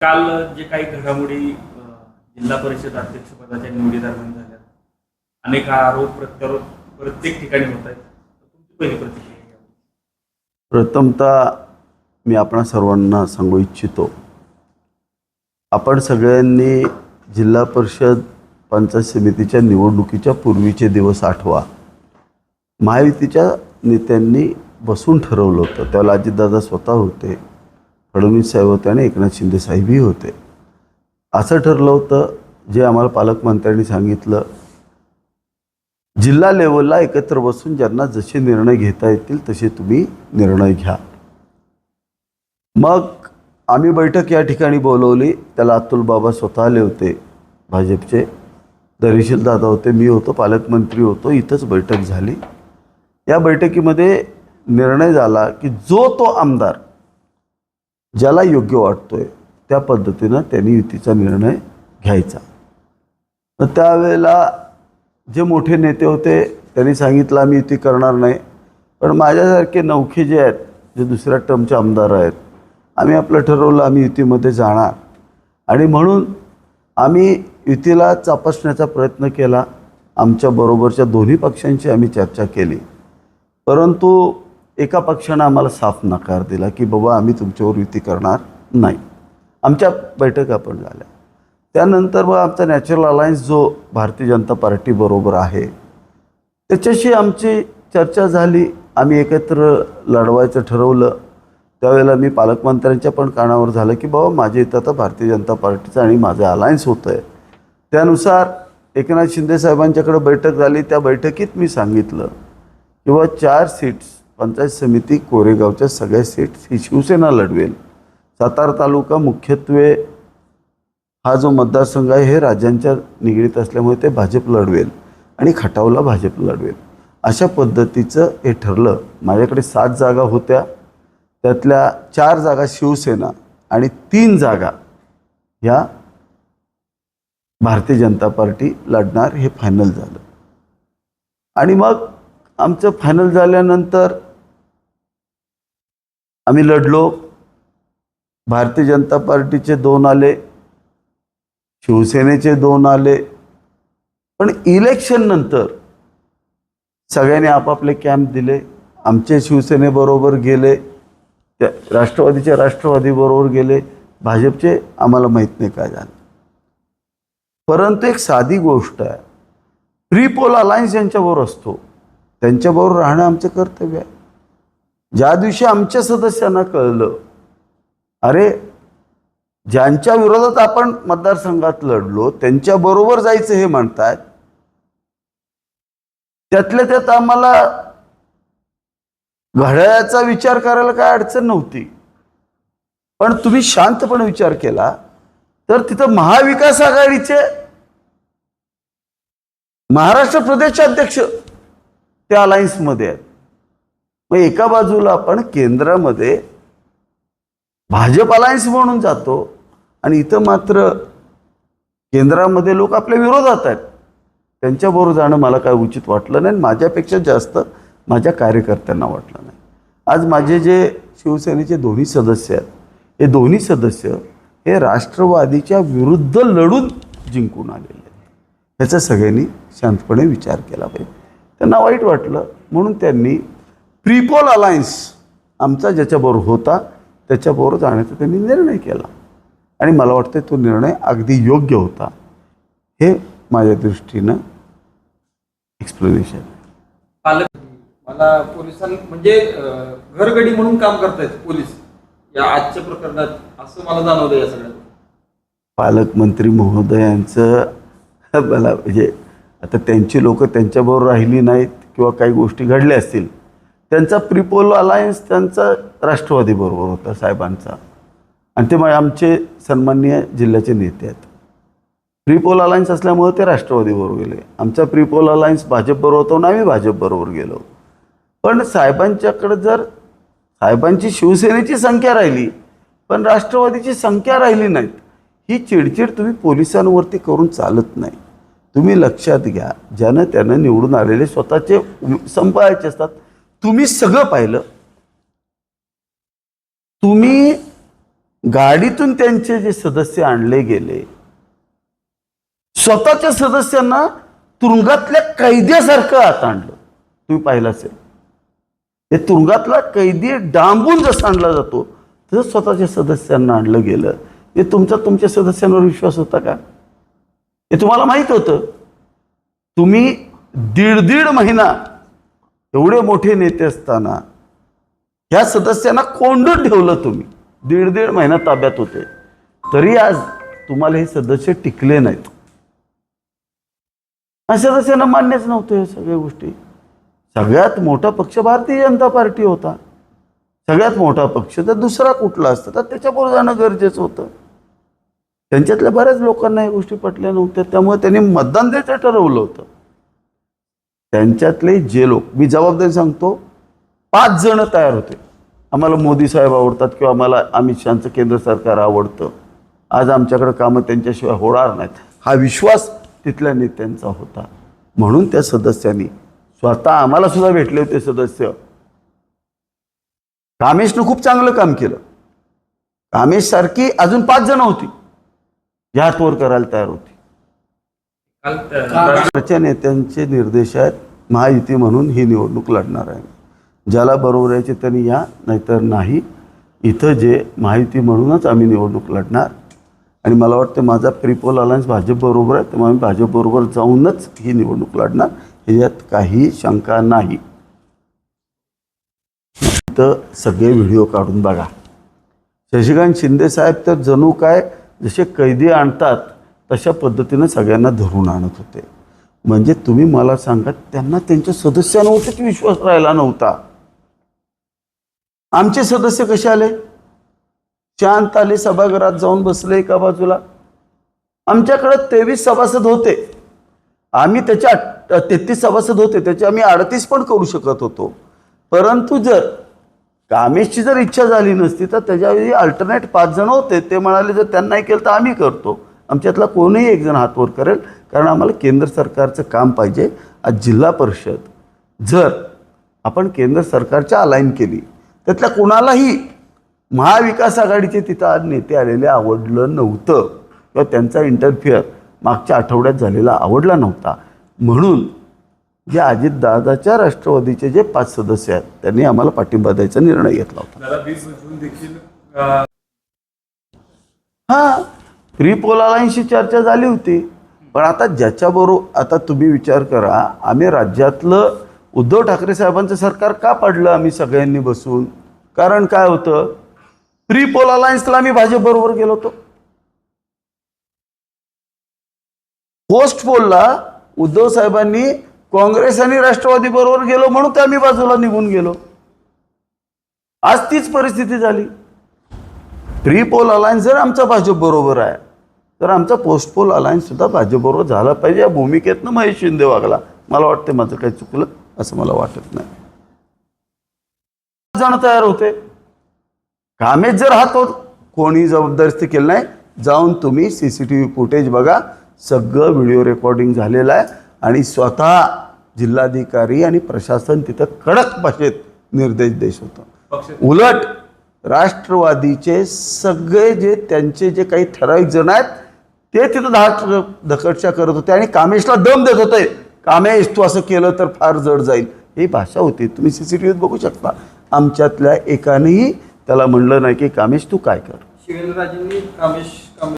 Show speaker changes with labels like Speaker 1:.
Speaker 1: काल जे काही घडामोडी जिल्हा परिषद अध्यक्षपदाच्या निवडीदरम्यान झाल्या, अनेक आरोप प्रत्यारोप प्रत्येक ठिकाणी होत आहेत. तुमची पहिली प्रतिक्रिया यावर?
Speaker 2: प्रथमतः मी आपण सर्वांना सांगू इच्छितो, आपण सगळ्यांनी जिल्हा परिषद पंचायत समितीच्या निवडणुकीच्या पूर्वीचे दिवस आठवा. महायुतीच्या नेत्यांनी बसून ठरवलं होतं. त्यावेळेला अजितदादा स्वतः होते, फडणवीस साहेब होते आणि एकनाथ शिंदे साहेबही होते. असं ठरलं होतं, जे आम्हाला पालकमंत्र्यांनी सांगितलं, जिल्हा लेवलला एकत्र बसून ज्यांना जसे निर्णय घेता येतील तसे तुम्ही निर्णय घ्या. मग आम्ही बैठक या ठिकाणी बोलवली. त्याला अतुल बाबा स्वतः आले होते, भाजपचे धैर्यशील दादा होते, मी होतो, पालकमंत्री होतो. इथंच बैठक झाली. या बैठकीमध्ये निर्णय झाला की जो तो आमदार ज्याला योग्य वाटतोय त्या पद्धतीनं त्यांनी युतीचा निर्णय घ्यायचा. तर त्यावेळेला जे मोठे नेते होते त्यांनी सांगितलं आम्ही युती करणार नाही. पण माझ्यासारखे नौखे जे आहेत, जे दुसऱ्या टर्मचे आमदार आहेत, आम्ही आपलं ठरवलं आम्ही युतीमध्ये जाणार. आणि म्हणून आम्ही युतीला चापसण्याचा प्रयत्न केला. आमच्या बरोबरच्या दोन्ही पक्षांची आम्ही चर्चा केली. परंतु एका पक्षानं आम्हाला साफ नकार दिला की बाबा आम्ही तुमच्यावर युती करणार नाही. आमच्या बैठका पण झाल्या. त्यानंतर मग आमचा नॅचरल अलायन्स जो भारतीय जनता पार्टीबरोबर आहे त्याच्याशी आमची चर्चा झाली. आम्ही एकत्र लढवायचं ठरवलं. त्यावेळेला मी पालकमंत्र्यांच्या पण कानावर झालं की बाबा माझ्या इथं आता भारतीय जनता पार्टीचं आणि माझं अलायन्स होतं आहे. त्यानुसार एकनाथ शिंदे साहेबांच्याकडे बैठक झाली. त्या बैठकीत मी सांगितलं की बाबा 4 सीट्स पंचायत समिती कोरेगावच्या सगळ्या सीट्स ही शिवसेना लढवेल. सातारा तालुका मुख्यत्वे हा जो मतदारसंघ आहे हे राज्यांच्या निगडीत असल्यामुळे ते भाजप लढवेल आणि खटावला भाजप लढवेल. अशा पद्धतीचं हे ठरलं. माझ्याकडे 7 जागा होत्या. त्यातल्या 4 जागा शिवसेना आणि 3 जागा ह्या भारतीय जनता पार्टी लढणार हे फायनल झालं. आणि मग आमचं फायनल झाल्यानंतर आम्ही लढलो. भारतीय जनता पार्टीचे 2 आले, शिवसेनेचे 2 आले. पण इलेक्शन नंतर सगळ्यांनी आपापले कॅम्प दिले. आमचे शिवसेनेबरोबर गेले, त्या राष्ट्रवादीचे राष्ट्रवादीबरोबर गेले, भाजपचे आम्हाला माहीत नाही काय झालं. परंतु एक साधी गोष्ट आहे, प्री पोल अलायन्स ज्यांच्याबरोबर असतो त्यांच्याबरोबर राहणं आमचं कर्तव्य आहे. ज्या दिवशी आमच्या सदस्यांना कळलं अरे ज्यांच्या विरोधात आपण मतदारसंघात लढलो त्यांच्याबरोबर जायचं हे म्हणतात, त्यातल्या त्यात आम्हाला घड्याळाचा विचार करायला काय अडचण नव्हती. पण तुम्ही शांतपणे विचार केला तर तिथं महाविकास आघाडीचे महाराष्ट्र प्रदेश अध्यक्ष त्या अलायन्समध्ये आहेत. मग एका बाजूला आपण केंद्रामध्ये भाजप अलायन्स म्हणून जातो आणि इथं मात्र केंद्रामध्ये लोक आपल्या विरोधात आहेत. त्यांच्याबरोबर जाणं मला काय उचित वाटलं नाही. माझ्यापेक्षा जास्त माझ्या कार्यकर्त्यांना वाटलं नाही. आज माझे जे शिवसेनेचे दोन्ही सदस्य आहेत, हे दोन्ही सदस्य हे राष्ट्रवादीच्या विरुद्ध लढून जिंकून आलेले आहेत. ह्याचा सगळ्यांनी शांतपणे विचार केला पाहिजे. त्यांना वाईट वाटलं म्हणून त्यांनी प्रीपोल अलायन्स आमचा ज्याच्याबरोबर होता त्याच्याबरोबर जाण्याचा त्यांनी निर्णय केला. आणि मला वाटतं तो निर्णय अगदी योग्य होता. हे माझ्या दृष्टीनं एक्सप्लेनेशन.
Speaker 1: पालक मला पोलिसांनी म्हणजे घरगडी म्हणून काम करतायत पोलीस या आजच्या प्रकरणात, असं मला जाणवलं या सगळ्यात.
Speaker 2: पालकमंत्री महोदयांचं मला म्हणजे आता त्यांची लोक त्यांच्याबरोबर राहिली नाहीत किंवा काही गोष्टी घडल्या असतील. त्यांचा प्रीपोल अलायन्स त्यांचा राष्ट्रवादीबरोबर होता साहेबांचा, आणि ते आमचे सन्माननीय जिल्ह्याचे नेते आहेत. प्रीपोल अलायन्स असल्यामुळे ते राष्ट्रवादीबरोबर गेले. आमचा प्रीपोल अलायन्स भाजपबरोबर होतो आणि आम्ही भाजपबरोबर गेलो. पण साहेबांच्याकडे जर साहेबांची शिवसेनेची संख्या राहिली पण राष्ट्रवादीची संख्या राहिली नाहीत, ही चिडचिड तुम्ही पोलिसांवरती करून चालत नाही. तुम्ही लक्षात घ्या, ज्यानं त्यानं निवडून आलेले स्वतःचे सांभाळायचे असतात. तुम्ही सगळं पाहिलं. तुम्ही गाडीतून त्यांचे जे सदस्य आणले गेले, स्वतःच्या सदस्यांना तुरुंगातल्या कैद्यासारखं आत आणलं. तुम्ही पाहिलं असेल, हे तुरुंगातला कैदी डांबून जसा आणला जातो तसं स्वतःच्या सदस्यांना आणलं गेलं. हे तुमच्या सदस्यांवर विश्वास होता का? हे तुम्हाला माहित होतं. तुम्ही दीड महिना एवढे मोठे नेते असताना ह्या सदस्यांना कोंडून ठेवलं. तुम्ही दीड महिना ताब्यात होते, तरी आज तुम्हाला हे सदस्य टिकले नाहीत. सदस्यांना मान्यच नव्हतं हे सगळ्या गोष्टी. सगळ्यात मोठा पक्ष भारतीय जनता पार्टी होता. सगळ्यात मोठा पक्ष तर दुसरा कुठला असता तर त्याच्याबरोबर जाणं गरजेचं होतं. त्यांच्यातल्या बऱ्याच लोकांना या गोष्टी पटल्या नव्हत्या, त्यामुळे त्यांनी मतदान द्यायचं ठरवलं होतं. त्यांच्यातले जे लोक, मी जबाबदारी सांगतो, 5 जण तयार होते. आम्हाला मोदी साहेब आवडतात किंवा आम्हाला अमित शहाचं केंद्र सरकार आवडतं, आज आमच्याकडे कामं त्यांच्याशिवाय होणार नाहीत, हा विश्वास तिथल्या नेत्यांचा होता. म्हणून त्या सदस्यांनी स्वतः आम्हाला सुद्धा भेटले होते सदस्य. कामेशनं खूप चांगलं काम केलं. कामेश सारखी अजून 5 जण होती, या हातवर करायला तयार होती. त्याच्या नेत्यांचे निर्देश आहेत, महायुती म्हणून ही निवडणूक लढणार आहे. ज्याला बरोबर यायचे त्यांनी या, नाहीतर नाही. इथं जे महायुती म्हणूनच आम्ही निवडणूक लढणार. आणि मला वाटतं माझा प्रीपोल अलायन्स भाजपबरोबर आहे, त्यामुळे आम्ही भाजपबरोबर जाऊनच ही निवडणूक लढणार, ह्याच्यात काही शंका नाही. इथं सगळे व्हिडिओ काढून बघा. शशिकांत शिंदे साहेब तर जणू काय जसे कैदी आणतात तशा पद्धतीनं सगळ्यांना धरून आणत होते. म्हणजे तुम्ही मला सांगा, त्यांना त्यांच्या सदस्यांवरतीच विश्वास राहिला नव्हता. आमचे सदस्य कसे आले? शांत आले, सभागृहात जाऊन बसले एका बाजूला. आमच्याकडे 23 सभासद होते, आम्ही त्याच्या 33 सभासद होते, त्याचे आम्ही 38 पण करू शकत होतो. परंतु जर कामेशची जर इच्छा झाली नसती तर त्याच्याऐवजी अल्टरनेट 5 जण होते. ते म्हणाले जर त्यांना नाही केलं तर आम्ही करतो. आमच्यातला कोणीही एक जण हातवर करेल, कारण आम्हाला केंद्र सरकारचं काम पाहिजे. आज जिल्हा परिषद जर आपण केंद्र सरकारच्या अलाईन केली, त्यातल्या कोणालाही महाविकास आघाडीचे तिथं आज नेते आलेले आवडलं नव्हतं, किंवा त्यांचा इंटरफिअर मागच्या आठवड्यात झालेला आवडला नव्हता. म्हणून जे अजितदादाच्या राष्ट्रवादीचे जे 5 सदस्य आहेत त्यांनी आम्हाला पाठिंबा द्यायचा निर्णय घेतला होता.
Speaker 1: 20 जून देखील
Speaker 2: हां, प्रीपोल अलायन्सची चर्चा झाली होती. पण आता ज्याच्याबरोबर, आता तुम्ही विचार करा, आम्ही राज्यातलं उद्धव ठाकरे साहेबांचं सरकार का पाडलं आम्ही सगळ्यांनी बसून? कारण काय होतं, प्रीपोल अलायन्सला आम्ही भाजपबरोबर गेलो होतो. पोस्ट पोलला उद्धव साहेबांनी काँग्रेस आणि राष्ट्रवादी बरोबर गेलो, म्हणून ते आम्ही बाजूला निघून गेलो. आज तीच परिस्थिती झाली. प्रीपोल अलायन्स जर आमचा भाजप बरोबर आहे तर आमचा पोस्ट पोल अलायन्स सुद्धा भाजप बरोबर झाला पाहिजे. या भूमिकेतनं महेश शिंदे वागला. मला वाटतं माझं काही चुकलं असं मला वाटत नाही. जण तयार होते. कामेश जर हात होत, कोणी जबाबदारी केलं नाही. जाऊन तुम्ही CCTV फुटेज बघा, सगळं व्हिडिओ रेकॉर्डिंग झालेलं आहे. आणि स्वतः जिल्हाधिकारी आणि प्रशासन तिथं कडक भाषेत निर्देश देत होतं. उलट राष्ट्रवादीचे सगळे जे त्यांचे जे काही ठराविक जण आहेत ते तिथं धकटशा करत होते आणि कामेशला दम देत होते. कामेश तू असं केलं तर फार जड जाईल, ही भाषा होती. तुम्ही CCTVत बघू शकता. आमच्यातल्या एकानेही त्याला म्हणलं नाही की कामेश तू काय कर.
Speaker 3: शिवेंद्रराजेंनी कामेश